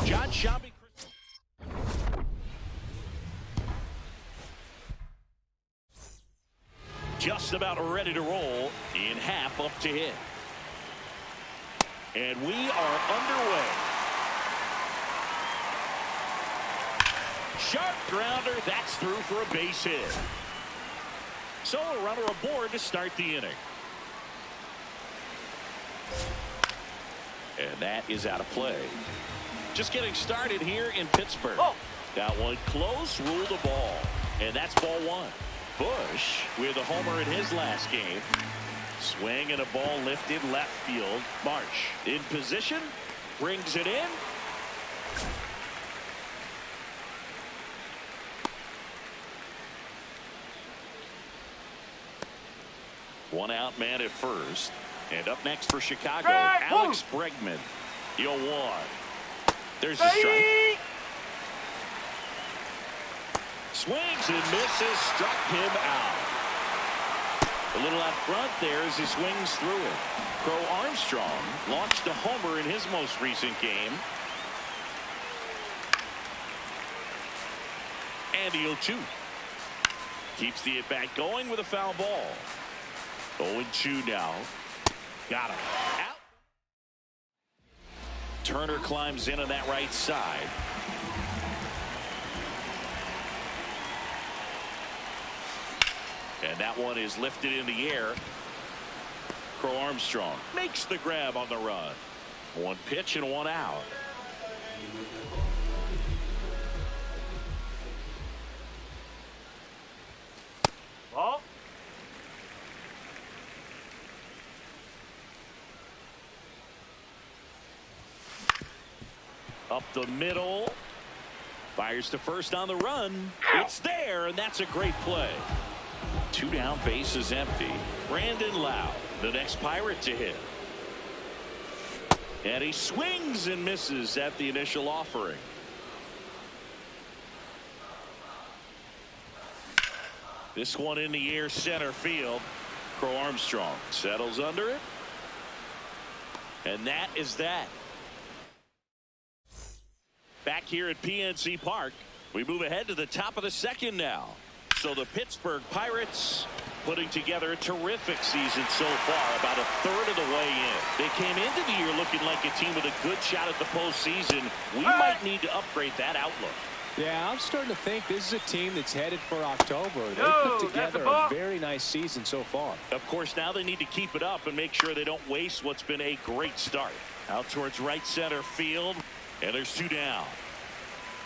John Shelby. Just about ready to roll in half up to hit. And we are underway. Sharp grounder, that's through for a base hit. So a runner aboard to start the inning. And that is out of play. Just getting started here in Pittsburgh. Oh. That one close, ruled the ball. And that's ball one. Bush with a homer in his last game. Swing and a ball lifted left field. Marsh in position, brings it in. One out man at first. And up next for Chicago, Alex Bregman. 0-1. There's a strike. Swings and misses, struck him out. A little out front there as he swings through it. Crow Armstrong launched a homer in his most recent game. And the 0-2. Keeps the at-bat going with a foul ball. 0-2 now. Got him. Out. Turner climbs in on that right side. And that one is lifted in the air. Crow Armstrong makes the grab on the run. One pitch and one out. Ball. Up the middle. Fires to first on the run. It's there, and that's a great play. 2 down, base is empty. Brandon Lowe, the next Pirate to hit. And he swings and misses at the initial offering. This one in the air, center field. Crow Armstrong settles under it. And that is that. Back here at PNC Park, we move ahead to the top of the second now. So the Pittsburgh Pirates putting together a terrific season so far, about a third of the way in. They came into the year looking like a team with a good shot at the postseason. We might need to upgrade that outlook. Yeah, I'm starting to think this is a team that's headed for October. They put together a very nice season so far. Of course, now they need to keep it up and make sure they don't waste what's been a great start. Out towards right center field, and there's 2 down.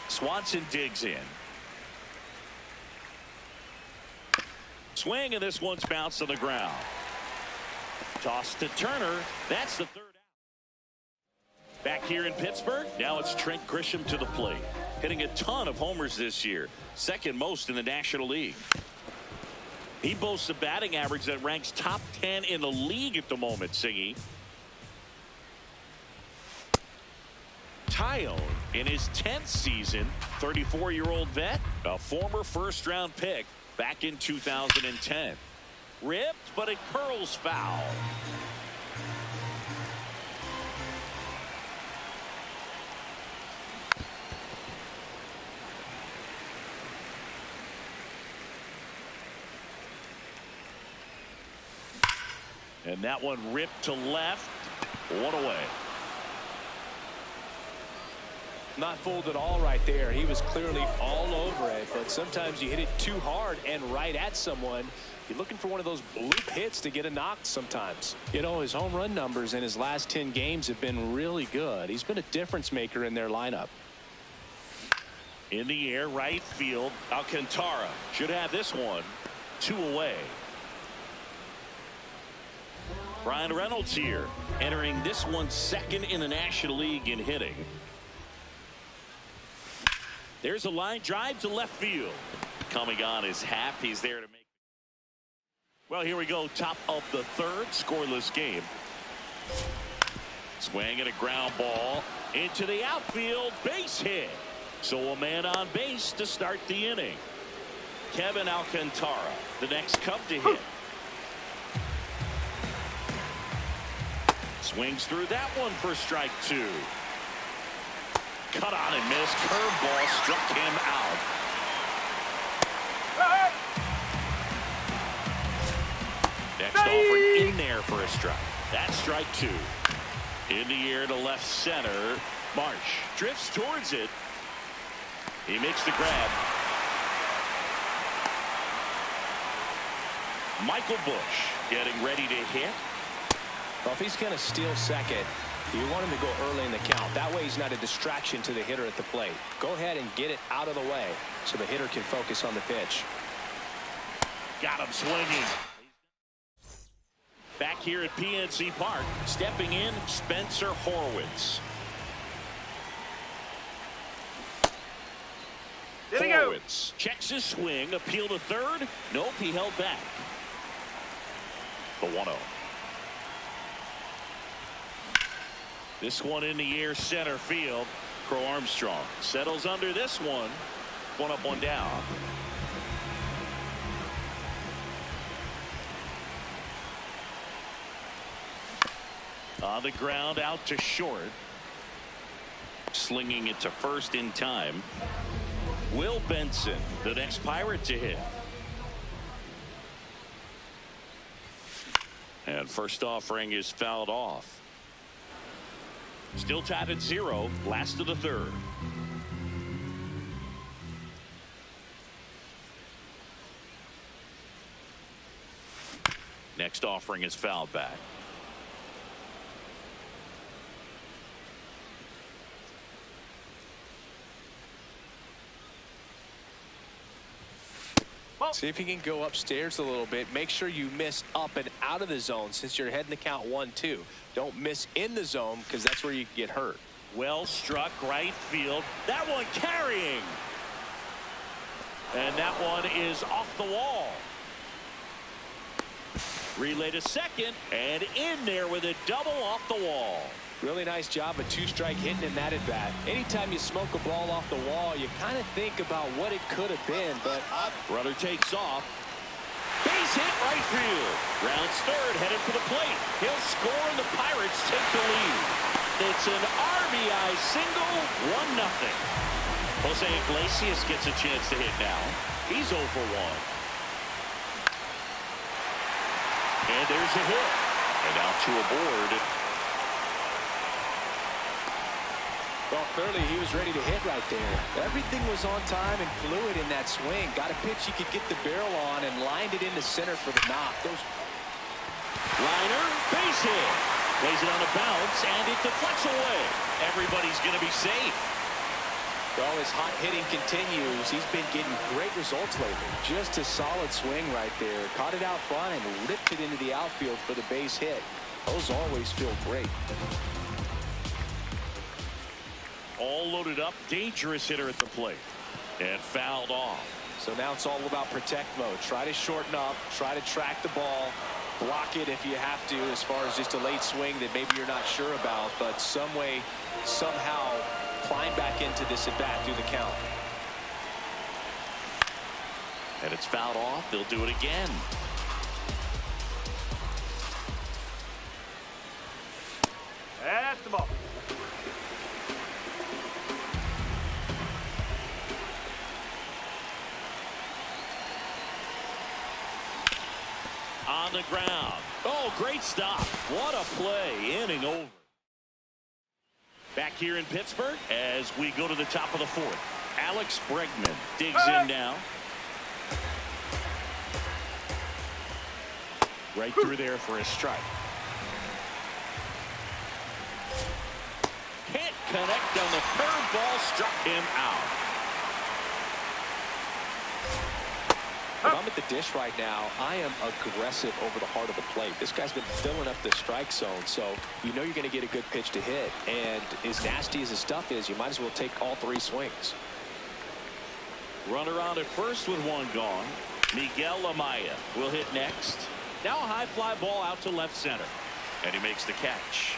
Swanson digs in. Swing, and this one's bounced on the ground. Toss to Turner. That's the 3rd out. Back here in Pittsburgh, now it's Trent Grisham to the plate. Hitting a ton of homers this year. 2nd most in the National League. He boasts a batting average that ranks top 10 in the league at the moment, Singy. Tyone in his 10th season, 34-year-old vet, a former first-round pick back in 2010. Ripped, but it curls foul. And that one ripped to left. One away. Not fooled at all right there. He was clearly all over it, but sometimes you hit it too hard and right at someone. You're looking for one of those bloop hits to get a knock sometimes. You know, his home run numbers in his last 10 games have been really good. He's been a difference maker in their lineup. In the air, right field. Alcantara should have this one. 2 away. Brian Reynolds here, entering this one second in the National League in hitting. There's a line drive to left field. Coming on is Happ. He's there to make. Well, here we go. Top of the third. Scoreless game. Swing and a ground ball into the outfield. Base hit. So a man on base to start the inning. Kevin Alcantara, the next Cub to hit. Swings through that one for strike 2. Cut on and missed. Curveball struck him out. Next offering in there for a strike. That's strike 2. In the air to left center. Marsh drifts towards it. He makes the grab. Michael Bush getting ready to hit. Well, if he's going to steal second, you want him to go early in the count. That way he's not a distraction to the hitter at the plate. Go ahead and get it out of the way so the hitter can focus on the pitch. Got him swinging. Back here at PNC Park, stepping in, Spencer Horwitz. Horwitz checks his swing, appeal to third. Nope, he held back. The 1-0. This one in the air center field. Crow Armstrong settles under this one. 1 up, 1 down. On the ground out to short. Slinging it to first in time. Will Benson, the next Pirate to hit. And first offering is fouled off. Still tied at 0. Last of the third. Next offering is fouled back. See if you can go upstairs a little bit. Make sure you miss up and out of the zone since you're heading to count 1-2. Don't miss in the zone because that's where you can get hurt. Well struck right field. That one carrying. And that one is off the wall. Relay to second and in there with a double off the wall. Really nice job of 2-strike hitting in that at bat. Anytime you smoke a ball off the wall, you kind of think about what it could have been, but runner takes off. Base hit right field. Rounds third, headed for the plate. He'll score and the Pirates take the lead. It's an RBI single, 1-0. Jose Iglesias gets a chance to hit now. He's 0 for 1. And there's a hit. And out to a board. Well, clearly he was ready to hit right there. Everything was on time and fluid in that swing. Got a pitch he could get the barrel on and lined it into center for the knock. Liner, base hit. Plays it on a bounce and it deflects away. Everybody's going to be safe. Well, his hot hitting continues. He's been getting great results lately. Just a solid swing right there. Caught it out front and ripped it into the outfield for the base hit. Those always feel great. All loaded up, dangerous hitter at the plate. And fouled off. So now it's all about protect mode. Try to shorten up, try to track the ball, block it if you have to as far as just a late swing that maybe you're not sure about, but some way, somehow climb back into this at bat through the count. And it's fouled off. They'll do it again. That's the ball. On the ground. Oh, great stop. What a play. Inning over. Back here in Pittsburgh as we go to the top of the fourth. Alex Bregman digs in now. Right through there for a strike. Can't connect on the curveball, struck him out. If I'm at the dish right now, I am aggressive over the heart of the plate. This guy's been filling up the strike zone, so you know you're going to get a good pitch to hit. And as nasty as his stuff is, you might as well take all three swings. Runner on at first with one gone. Miguel Amaya will hit next. Now a high fly ball out to left center. And he makes the catch.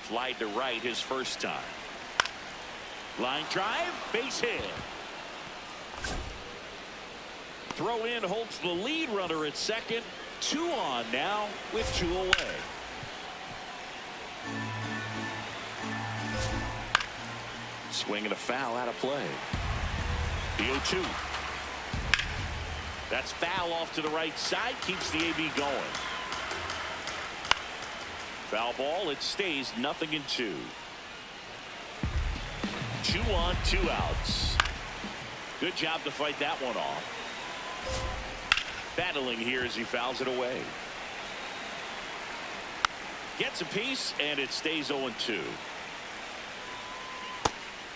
Fly to right his first time. Line drive, base hit. Throw in holds the lead runner at second. 2 on now with 2 away. Swing and a foul out of play. The 0-2. That's foul off to the right side. Keeps the AB going. Foul ball. It stays 0-2. 2 on, 2 outs. Good job to fight that one off. Battling here as he fouls it away. Gets a piece, and it stays 0-2.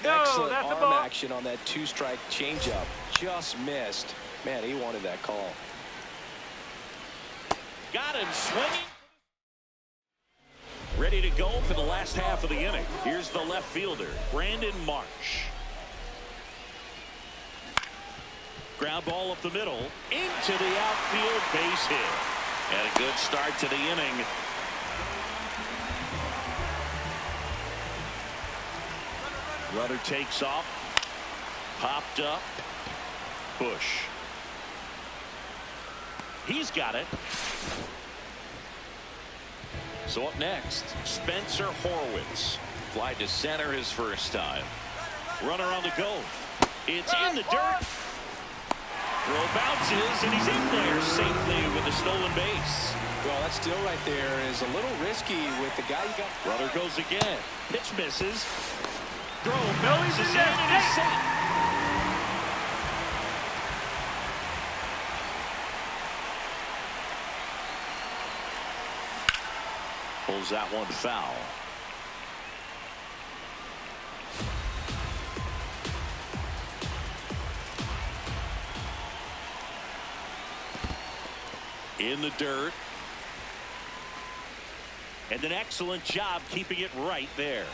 No, excellent that's arm action on that 2-strike changeup. Just missed. Man, he wanted that call. Got him swinging. Ready to go for the last half of the inning. Here's the left fielder, Brandon Marsh. Ground ball up the middle, into the outfield, base hit. And a good start to the inning. Runner takes off, popped up, Bush. He's got it. So up next, Spencer Horwitz. Fly to center his first time. Runner on the go. It's in the dirt. Throw bounces, and he's in there safely with a stolen base. Well, that steal right there is a little risky with the guy you got. Runner goes again. Pitch misses. Throw bounces in, and he's safe. Pulls that one foul. In the dirt. And an excellent job keeping it right there.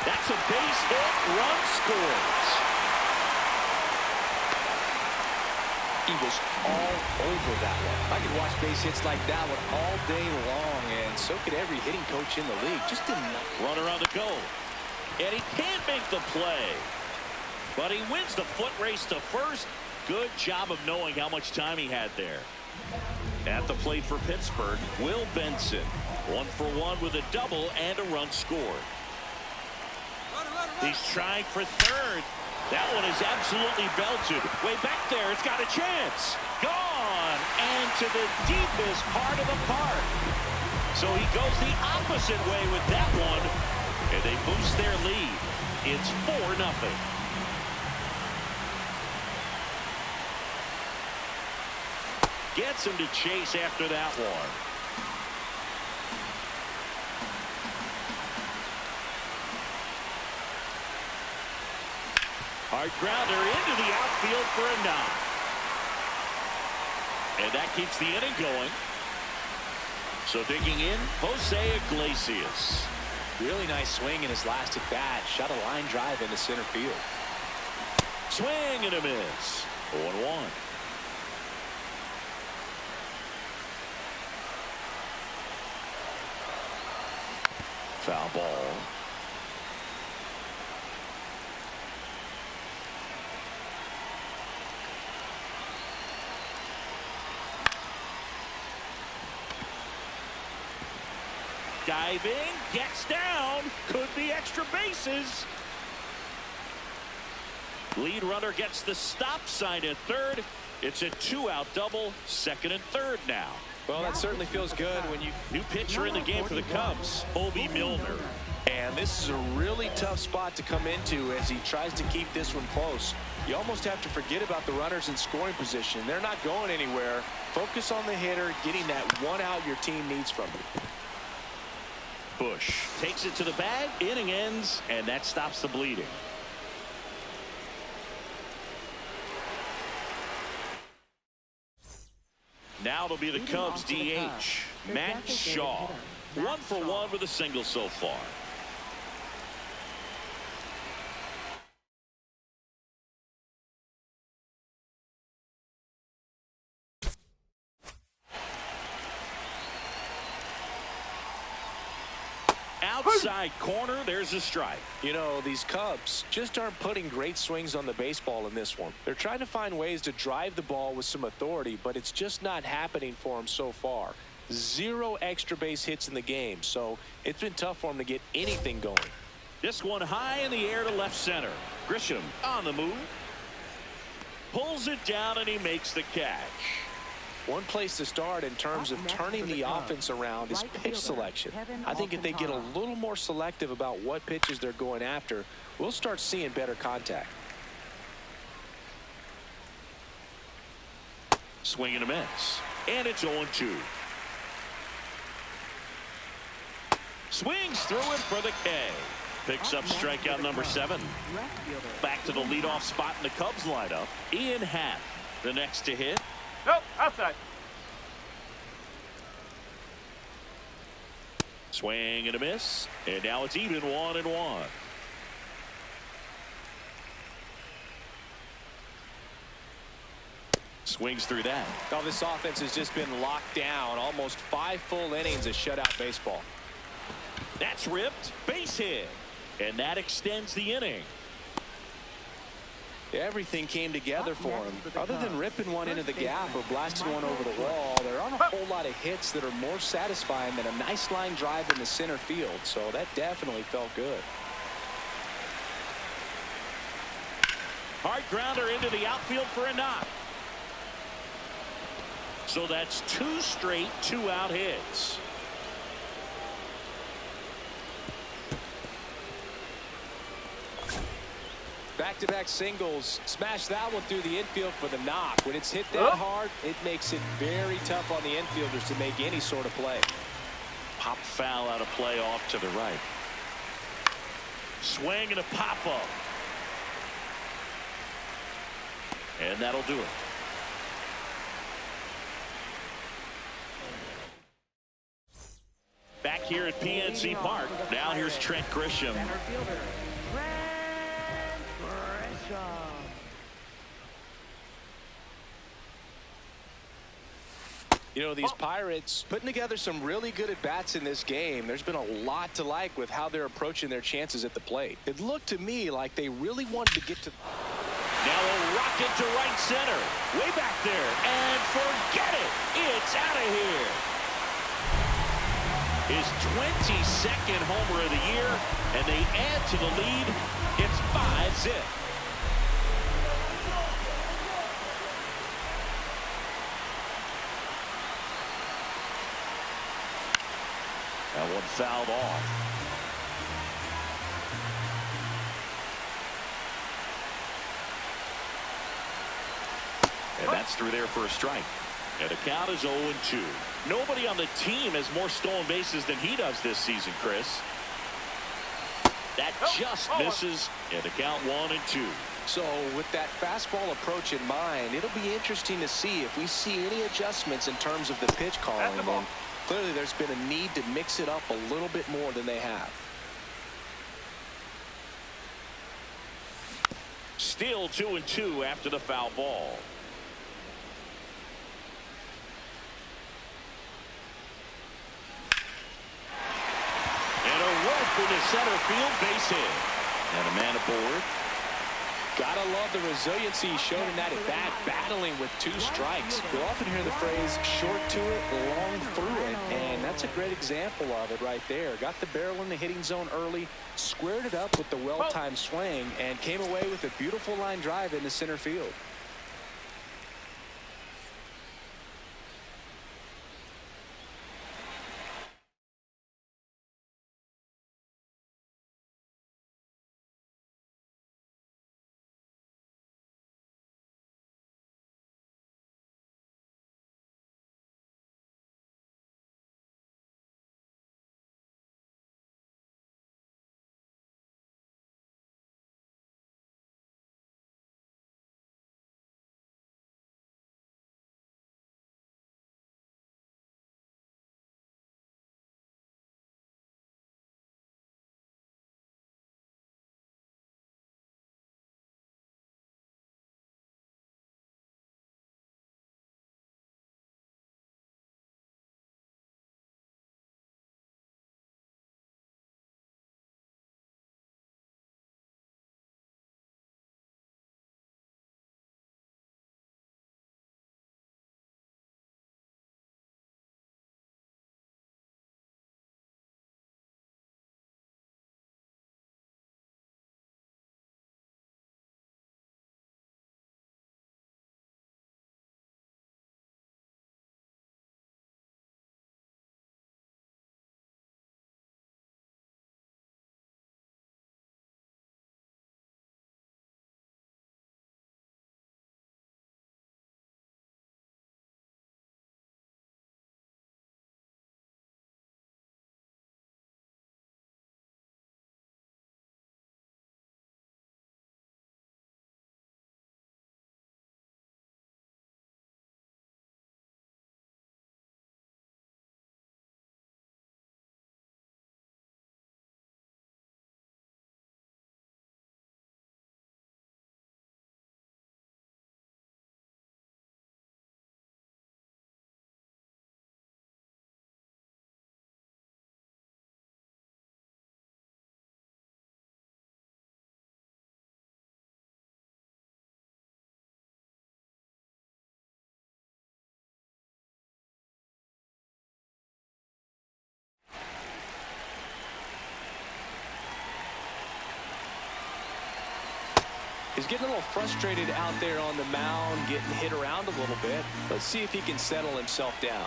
That's a base hit. Run scores. He was all over that one. I could watch base hits like that one all day long, and so could every hitting coach in the league. Just didn't. Runner on the go. And he can't make the play. But he wins the foot race to first. Good job of knowing how much time he had there. At the plate for Pittsburgh, Will Benson. 1 for 1 with a double and a run scored. He's trying for third. That one is absolutely belted. Way back there, it's got a chance. Gone, and to the deepest part of the park. So he goes the opposite way with that one, and they boost their lead. It's 4-0. Gets him to chase after that one. Hard grounder into the outfield for a knock. And that keeps the inning going. So digging in, Jose Iglesias. Really nice swing in his last at bat. Shot a line drive into center field. Swing and a miss. 0-1. Foul ball. Diving, gets down, could be extra bases. Lead runner gets the stop sign at third. It's a 2-out double, second and third now. Well, that certainly feels good when you... New pitcher in the game for the Cubs, Obi Milner. And this is a really tough spot to come into as he tries to keep this one close. You almost have to forget about the runners in scoring position. They're not going anywhere. Focus on the hitter, getting that one out your team needs from you. Bush takes it to the bag, inning ends, and that stops the bleeding. Now it'll be the Cubs DH, Matt Shaw. 1 for 1 with a single so far. Outside corner, there's a strike. You know, these Cubs just aren't putting great swings on the baseball in this one. They're trying to find ways to drive the ball with some authority, but it's just not happening for them so far. 0 extra base hits in the game, so it's been tough for them to get anything going. This one high in the air to left center. Grisham on the move. Pulls it down, and he makes the catch. One place to start in terms of turning the offense around is pitch selection. I think if they get a little more selective about what pitches they're going after, we'll start seeing better contact. Swing and a miss. And it's 0-2. Swings through it for the K. Picks up strikeout number 7. Back to the leadoff spot in the Cubs lineup. Ian Happ, the next to hit. Nope, outside. Swing and a miss. And now it's even 1-1. Swings through that. Oh, this offense has just been locked down. Almost 5 full innings of shutout baseball. That's ripped. Base hit. And that extends the inning. Everything came together for him. Other than ripping one into the gap or blasting one over the wall, there aren't a whole lot of hits that are more satisfying than a nice line drive in the center field. So that definitely felt good. Hard grounder into the outfield for a knock. So that's 2 straight 2-out hits. Back-to-back singles. Smash that one through the infield for the knock. When it's hit that hard, it makes it very tough on the infielders to make any sort of play. Pop foul out of play off to the right. Swing and a pop-up. And that'll do it. Back here at PNC Park. Now here's Trent Grisham. You know, these Pirates putting together some really good at-bats in this game. There's been a lot to like with how they're approaching their chances at the plate. It looked to me like they really wanted to get to... Now a rocket to right center. Way back there. And forget it. It's out of here. His 22nd homer of the year, and they add to the lead. It's 5-zip. That one fouled off. And that's through there for a strike. And the count is 0-2. Nobody on the team has more stolen bases than he does this season, Chris. That just misses, and the count 1-2. So with that fastball approach in mind, it'll be interesting to see if we see any adjustments in terms of the pitch calling. And clearly there's been a need to mix it up a little bit more than they have. Still 2-2 after the foul ball. And a rope into center field, base hit. And a man aboard. Gotta love the resiliency he showed in that at bat, battling with 2 strikes. You'll often hear the phrase, short to it, long through it, and that's a great example of it right there. Got the barrel in the hitting zone early, squared it up with the well-timed swing, and came away with a beautiful line drive into center field. He's getting a little frustrated out there on the mound, getting hit around a little bit. Let's see if he can settle himself down.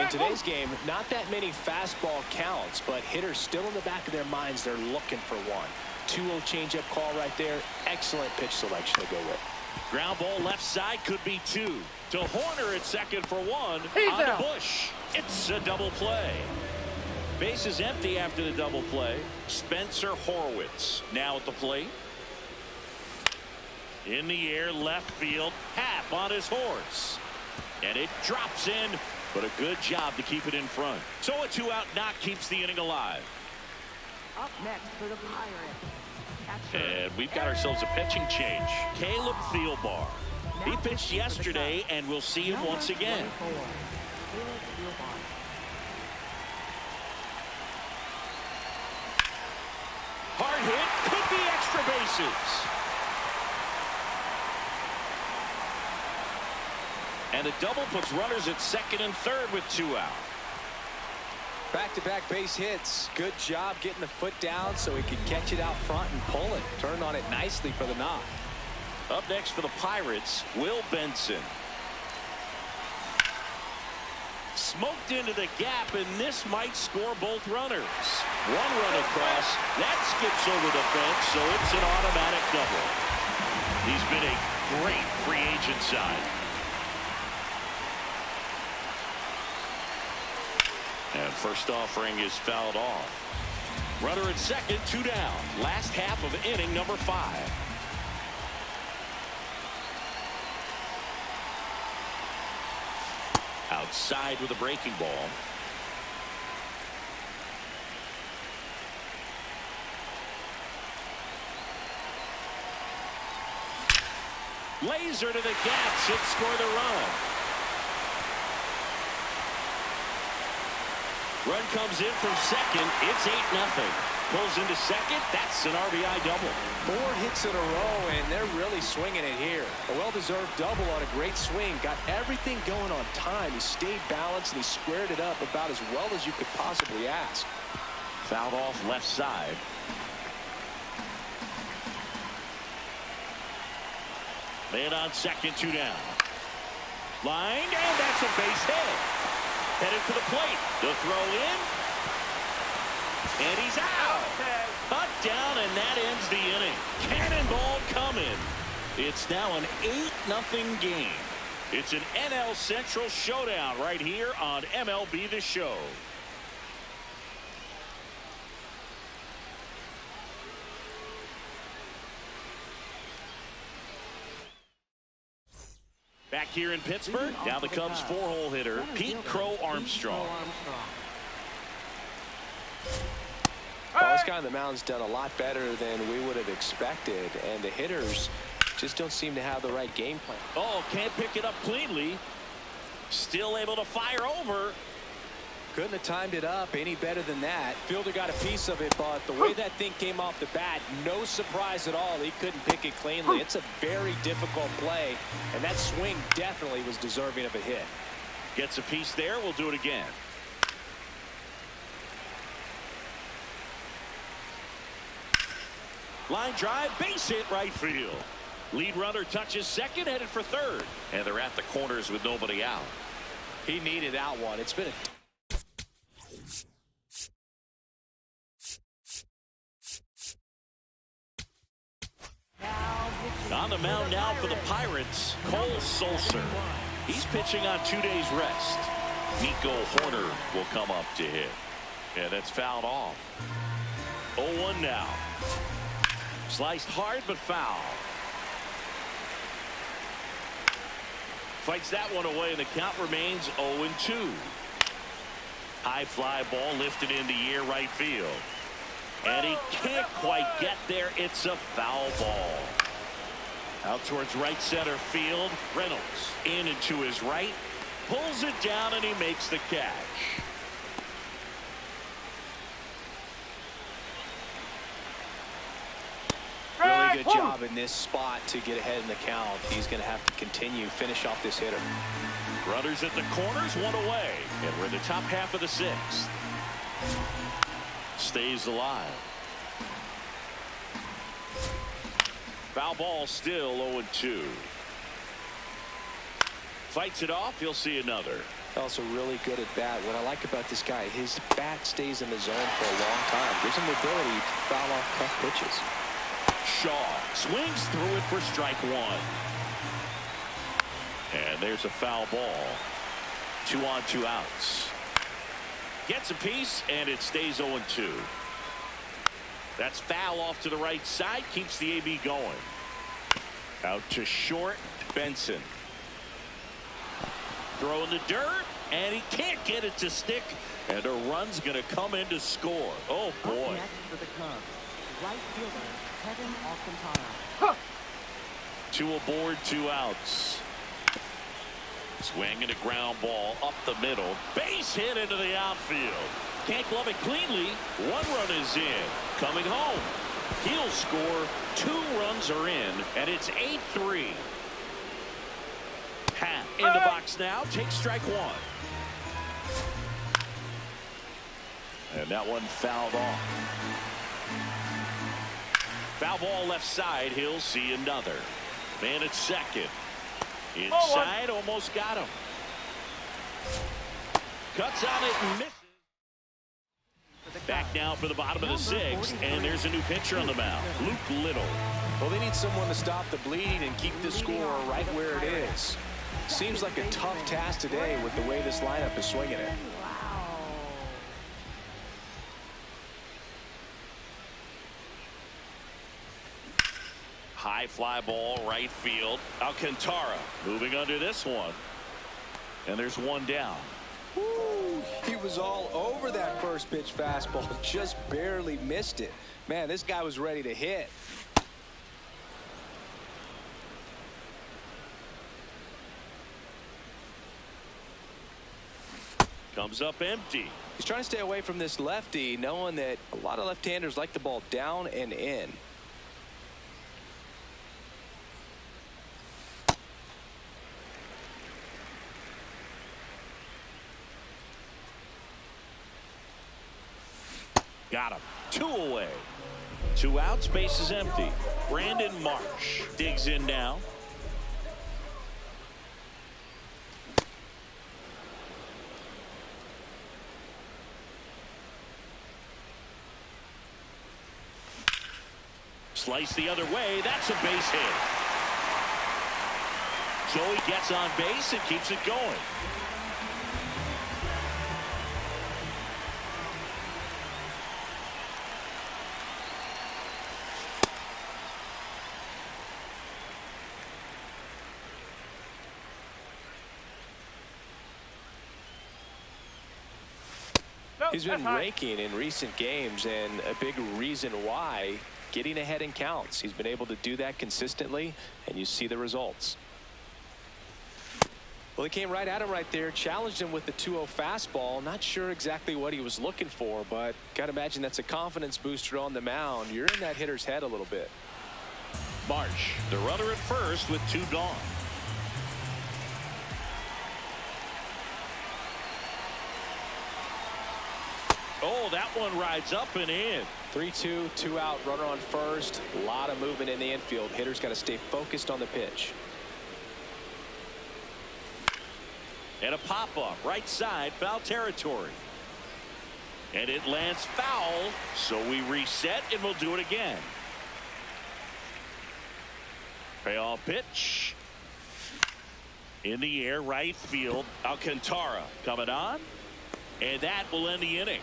In today's game, not that many fastball counts, but hitters still in the back of their minds, they're looking for one. 2-0 changeup call right there. Excellent pitch selection to go with. Ground ball left side, could be 2. To Horner at second for 1. He's on out. to Bush. It's a double play. Base is empty after the double play. Spencer Horwitz now at the plate. In the air, left field. Happ on his horse. And it drops in, but a good job to keep it in front. So a 2-out knock keeps the inning alive. Up next for the Pirates. Catcher, And we've got ourselves a pitching change. Caleb Thielbar. He pitched yesterday, and we'll see him once again. Hard hit, could be extra bases. And a double puts runners at second and third with 2 out. Back-to-back base hits. Good job getting the foot down so he could catch it out front and pull it. Turned on it nicely for the knock. Up next for the Pirates, Will Benson. Smoked into the gap, and this might score both runners. 1 run across. That skips over the fence, so it's an automatic double. He's been a great free agent sign. And first offering is fouled off. Runner at second, 2 down. Last half of inning number 5. Outside with a breaking ball. Laser to the gap should score the run. Run comes in from second. It's 8-0. pulls into second. That's an RBI double. 4 hits in a row, and they're really swinging it here. A well-deserved double on a great swing. Got everything going on time. He stayed balanced, and he squared it up about as well as you could possibly ask. Fouled off left side. Man on second, 2 down. Lined, and that's a base hit. Headed for the plate. The throw in. And he's out. Cut down, and that ends the inning. Cannonball coming. It's now an 8-0 game. It's an NL Central showdown right here on MLB The Show. Back here in Pittsburgh, now the Cubs 4-hole hitter, Pete Crow Armstrong. Well, this guy on the mound's done a lot better than we would have expected, and the hitters just don't seem to have the right game plan. Oh, can't pick it up cleanly. Still able to fire over. Couldn't have timed it up any better than that. Fielder got a piece of it, but the way that thing came off the bat, no surprise at all. He couldn't pick it cleanly. It's a very difficult play, and that swing definitely was deserving of a hit. Gets a piece there. We'll do it again. Line drive, base hit, right field. Lead runner touches second, headed for third. And they're at the corners with nobody out. He needed that one. It's been a on the mound now for the Pirates, Cole Sulser. He's pitching on 2 days rest. Nico Horner will come up to hit. And that's fouled off. 0-1 now. Sliced hard but foul. Fights that one away, and the count remains 0-2. High fly ball lifted into the air, right field. And he can't quite get there. It's a foul ball. Out towards right center field. Reynolds in and to his right. Pulls it down, and he makes the catch. Really good job in this spot to get ahead in the count. He's going to have to continue, finish off this hitter. Runners at the corners, 1 away. And we're in the top half of the 6th. Stays alive. Foul ball still 0-2. Fights it off. He'll see another. Also really good at bat. What I like about this guy, his bat stays in the zone for a long time. Gives him the ability to foul off tough pitches. Shaw swings through it for strike 1. And there's a foul ball. 2 on, 2 outs. Gets a piece, and it stays 0-2. That's foul off to the right side. Keeps the AB going. Out to short. Benson. Throw in the dirt, and he can't get it to stick. And a run's going to come in to score. Oh, boy. Next for the Cubs, right fielder Kevin Alcantara. 2 aboard, 2 outs. Swing and a ground ball up the middle. Base hit into the outfield. Can't glove it cleanly. 1 run is in. Coming home. He'll score. 2 runs are in, and it's 8-3. Hat in the box now. Takes strike 1. And that one fouled off. Foul ball left side. He'll see another. Man at second. Inside, almost got him. Cuts on it and misses. Back now for the bottom of the 6th, and there's a new pitcher on the mound, Luke Little. Well, they need someone to stop the bleeding and keep the score right where it is. Seems like a tough task today with the way this lineup is swinging it. High fly ball right field. Alcantara moving under this one. And there's 1 down. Woo, he was all over that first pitch fastball. Just barely missed it. Man, this guy was ready to hit. Comes up empty. He's trying to stay away from this lefty, knowing that a lot of left-handers like the ball down and in. Got him. 2 away. 2 outs, base is empty. Brandon Marsh digs in now. Slice the other way. That's a base hit. Joey gets on base and keeps it going. He's been raking in recent games, and a big reason why, getting ahead in counts. He's been able to do that consistently, and you see the results. Well, he came right at him right there, challenged him with the 2-0 fastball. Not sure exactly what he was looking for, but got to imagine that's a confidence booster on the mound. You're in that hitter's head a little bit. Marsh, the runner at first with 2 gone. Oh, that one rides up and in. 3-2, 2 out, runner on first. A lot of movement in the infield. Hitter's got to stay focused on the pitch. And a pop-up, right side, foul territory. And it lands foul, so we reset and we'll do it again. Payoff pitch. In the air, right field. Alcantara coming on. And that will end the inning.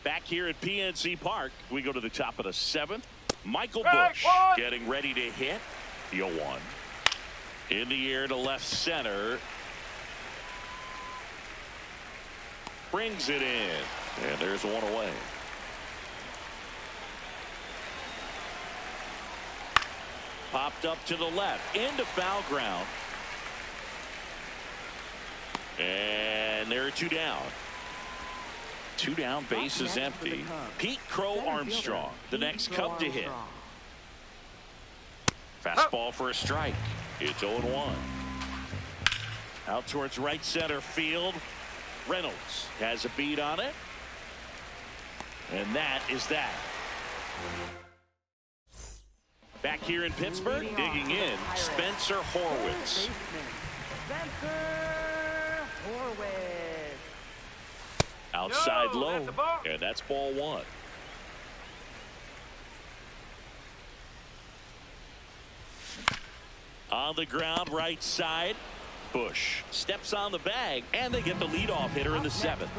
Back here at PNC Park, we go to the top of the 7th. Michael Bush getting ready to hit. The 0-1. In the air to left center. Brings it in. And there's 1 away. Popped up to the left. Into foul ground. And there are 2 down. 2 down, base is empty. Pete Crow Armstrong, the next Cub to hit. Fastball for a strike. It's 0-1. Out towards right center field. Reynolds has a beat on it. And that is that. Back here in Pittsburgh, digging in, Spencer Horwitz. Outside low, and that's ball 1. On the ground, right side. Bush steps on the bag, and they get the leadoff hitter in the 7th.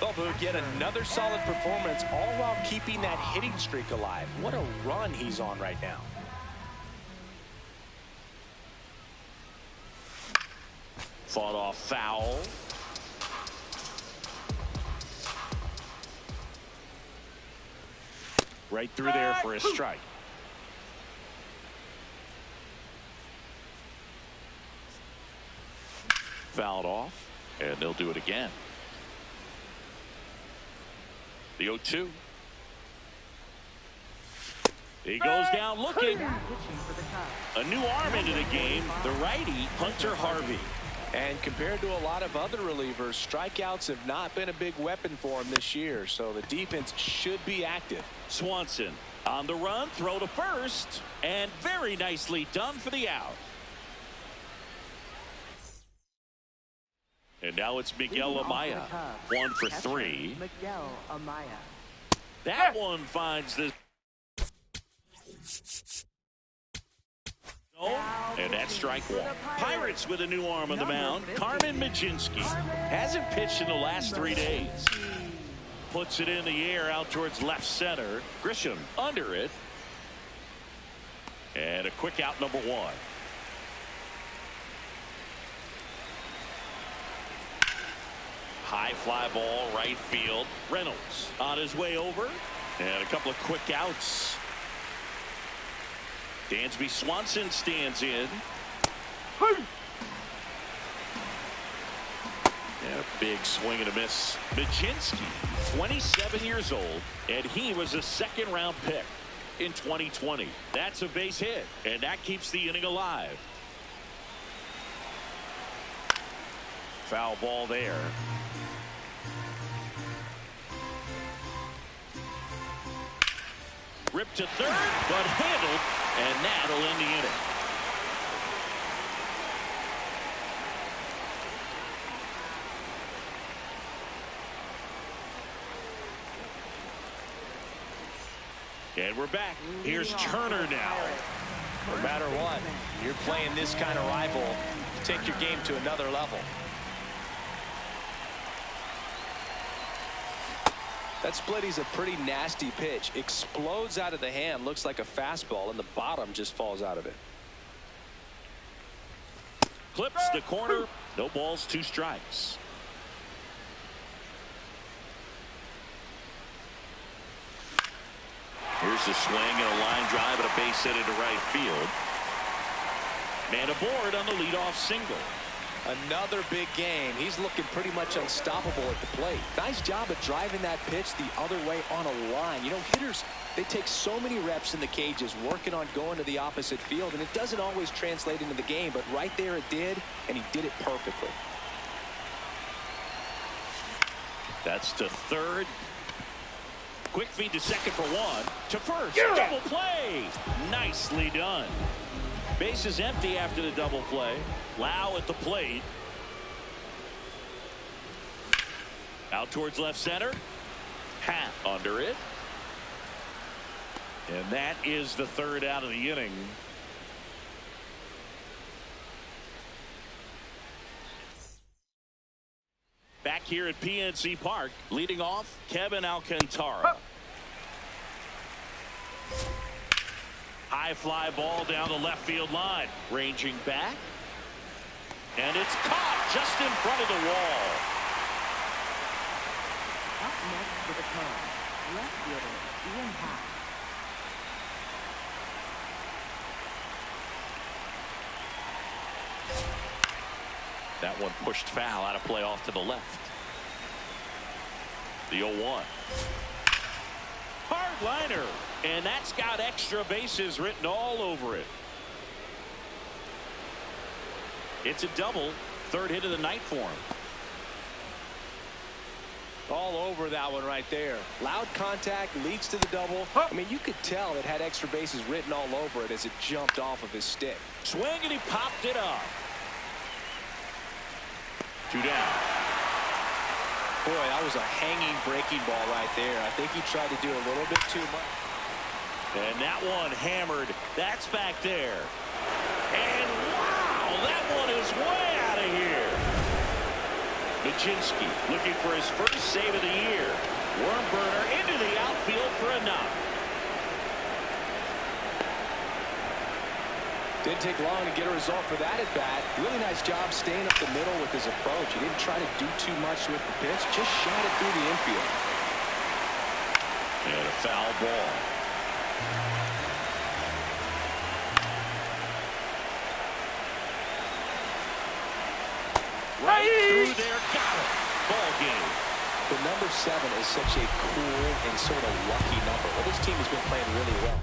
Well, Boog, yet another solid performance, all while keeping that hitting streak alive. What a run he's on right now. Fought off foul. Right through there for a strike. Fouled off, and they'll do it again. The 0-2. He goes down looking. A new arm into the game, the righty, Hunter Harvey. And compared to a lot of other relievers, strikeouts have not been a big weapon for him this year, so the defense should be active. Swanson on the run, throw to first, and very nicely done for the out. And now it's Miguel Amaya, 1 for 3. Miguel Amaya. That one finds the and that's strike 1. Pirates with a new arm on the mound. Carmen Majinski hasn't pitched in the last 3 days. Puts it in the air out towards left center. Grisham under it. And a quick out, number 1. High fly ball, right field. Reynolds on his way over. And a couple of quick outs. Dansby Swanson stands in. And a big swing and a miss. Majinski, 27 years old, and he was a second-round pick in 2020. That's a base hit, and that keeps the inning alive. Foul ball there. Ripped to third, but handled, and that'll end the inning. And we're back. Here's Turner now. No matter what, you're playing this kind of rival, take your game to another level. That splitty's a pretty nasty pitch. Explodes out of the hand, looks like a fastball, and the bottom just falls out of it. Clips the corner. No balls, 2 strikes. Here's the swing and a line drive and a base hit into right field. Man aboard on the leadoff single. Another big game. He's looking pretty much unstoppable at the plate. Nice job of driving that pitch the other way on a line. You know, hitters, they take so many reps in the cages working on going to the opposite field, and it doesn't always translate into the game, but right there it did, and he did it perfectly. That's to third. Quick feed to second for 1. To first. Double play. Nicely done. Base is empty after the double play. Lau at the plate. Out towards left center. Hat under it. And that is the third out of the inning. Back here at PNC Park, leading off, Kevin Alcantara. High fly ball down the left field line. Ranging back. And it's caught just in front of the wall. Up next for the Cubs, left fielder Ian Happ. That one pushed foul, out of play off to the left. The 0-1. Hard liner. And that's got extra bases written all over it. It's a double. Third hit of the night for him. All over that one right there. Loud contact leads to the double. I mean, you could tell it had extra bases written all over it as it jumped off of his stick. Swing, and he popped it up. 2 down. Boy, that was a hanging breaking ball right there. I think he tried to do a little bit too much. And that one hammered. That's back there. And wow, that one is way out of here. Majinski looking for his first save of the year. Worm burner into the outfield for a knock. Didn't take long to get a result for that at bat. Really nice job staying up the middle with his approach. He didn't try to do too much with the pitch, just shot it through the infield. And a foul ball. Right through there, got it. Ball game. The number 7 is such a cool and sort of lucky number. Well, this team has been playing really well.